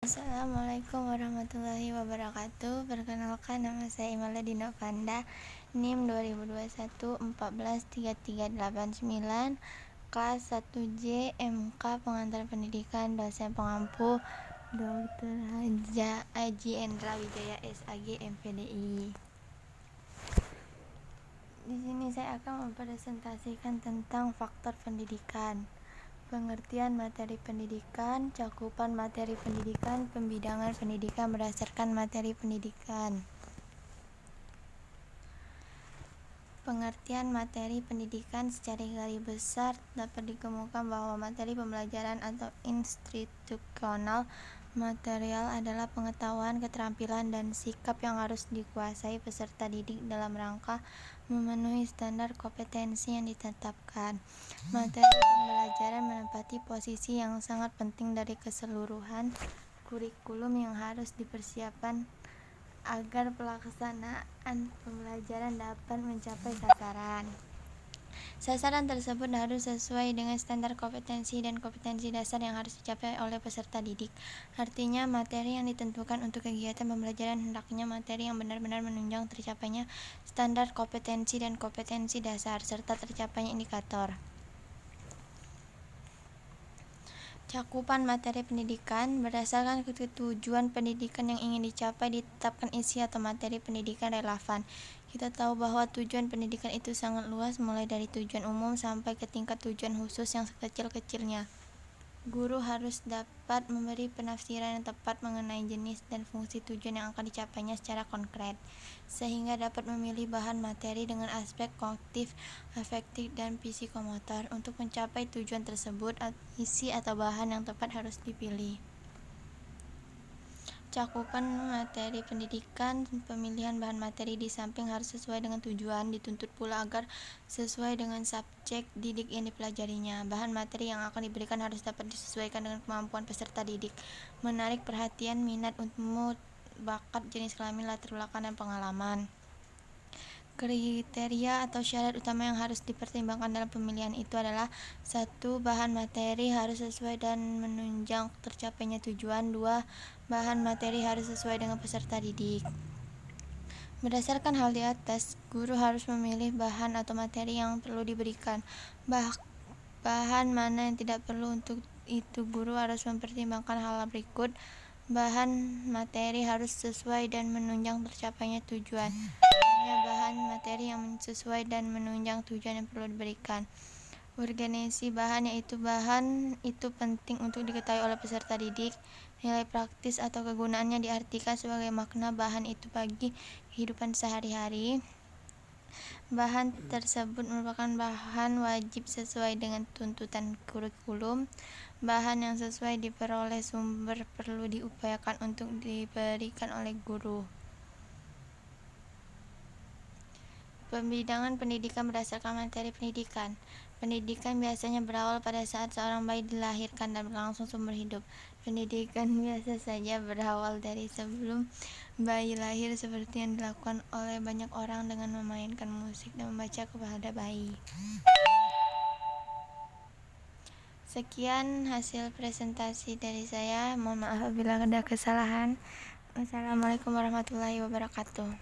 Assalamualaikum warahmatullahi wabarakatuh. Perkenalkan, nama saya Imala Dina Fanda, NIM 2021-14-3389, kelas 1J, MK Pengantar Pendidikan, dosen pengampu Dr. Haji Endra Wijaya SAG MPDI. Di sini saya akan mempresentasikan tentang faktor pendidikan, pengertian materi pendidikan, cakupan materi pendidikan, pembidangan pendidikan berdasarkan materi pendidikan. Pengertian materi pendidikan secara garis besar dapat dikemukakan bahwa materi pembelajaran atau instruksional material adalah pengetahuan, keterampilan, dan sikap yang harus dikuasai peserta didik dalam rangka memenuhi standar kompetensi yang ditetapkan. Materi pembelajaran menempati posisi yang sangat penting dari keseluruhan kurikulum yang harus dipersiapkan agar pelaksanaan pembelajaran dapat mencapai sasaran. Sasaran tersebut harus sesuai dengan standar kompetensi dan kompetensi dasar yang harus dicapai oleh peserta didik. Artinya, materi yang ditentukan untuk kegiatan pembelajaran hendaknya materi yang benar-benar menunjang tercapainya standar kompetensi dan kompetensi dasar, serta tercapainya indikator. Cakupan materi pendidikan berdasarkan tujuan pendidikan yang ingin dicapai ditetapkan isi atau materi pendidikan relevan. Kita tahu bahwa tujuan pendidikan itu sangat luas, mulai dari tujuan umum sampai ke tingkat tujuan khusus yang sekecil-kecilnya. Guru harus dapat memberi penafsiran yang tepat mengenai jenis dan fungsi tujuan yang akan dicapainya secara konkret, sehingga dapat memilih bahan materi dengan aspek kognitif, afektif, dan psikomotor. Untuk mencapai tujuan tersebut, isi atau bahan yang tepat harus dipilih. Cakupan materi pendidikan, pemilihan bahan materi di samping harus sesuai dengan tujuan, dituntut pula agar sesuai dengan subjek didik yang dipelajarinya. Bahan materi yang akan diberikan harus dapat disesuaikan dengan kemampuan peserta didik, menarik perhatian, minat, umur, bakat, jenis kelamin, latar belakang, dan pengalaman. Kriteria atau syarat utama yang harus dipertimbangkan dalam pemilihan itu adalah: 1. Bahan materi harus sesuai dan menunjang tercapainya tujuan. 2. Bahan materi harus sesuai dengan peserta didik. Berdasarkan hal di atas, guru harus memilih bahan atau materi yang perlu diberikan. Bahan mana yang tidak perlu, untuk itu guru harus mempertimbangkan hal berikut. Bahan materi harus sesuai dan menunjang tercapainya tujuan. Hanya bahan materi yang sesuai dan menunjang tujuan yang perlu diberikan. Urgensi bahan, yaitu bahan itu penting untuk diketahui oleh peserta didik. Nilai praktis atau kegunaannya diartikan sebagai makna bahan itu bagi kehidupan sehari-hari. Bahan tersebut merupakan bahan wajib sesuai dengan tuntutan kurikulum. Bahan yang sesuai diperoleh sumber perlu diupayakan untuk diberikan oleh guru. Pembidangan pendidikan berdasarkan materi pendidikan. Pendidikan biasanya berawal pada saat seorang bayi dilahirkan dan berlangsung seumur hidup. Pendidikan biasa saja berawal dari sebelum bayi lahir, seperti yang dilakukan oleh banyak orang dengan memainkan musik dan membaca kepada bayi. Sekian hasil presentasi dari saya. Mohon maaf apabila ada kesalahan. Wassalamualaikum warahmatullahi wabarakatuh.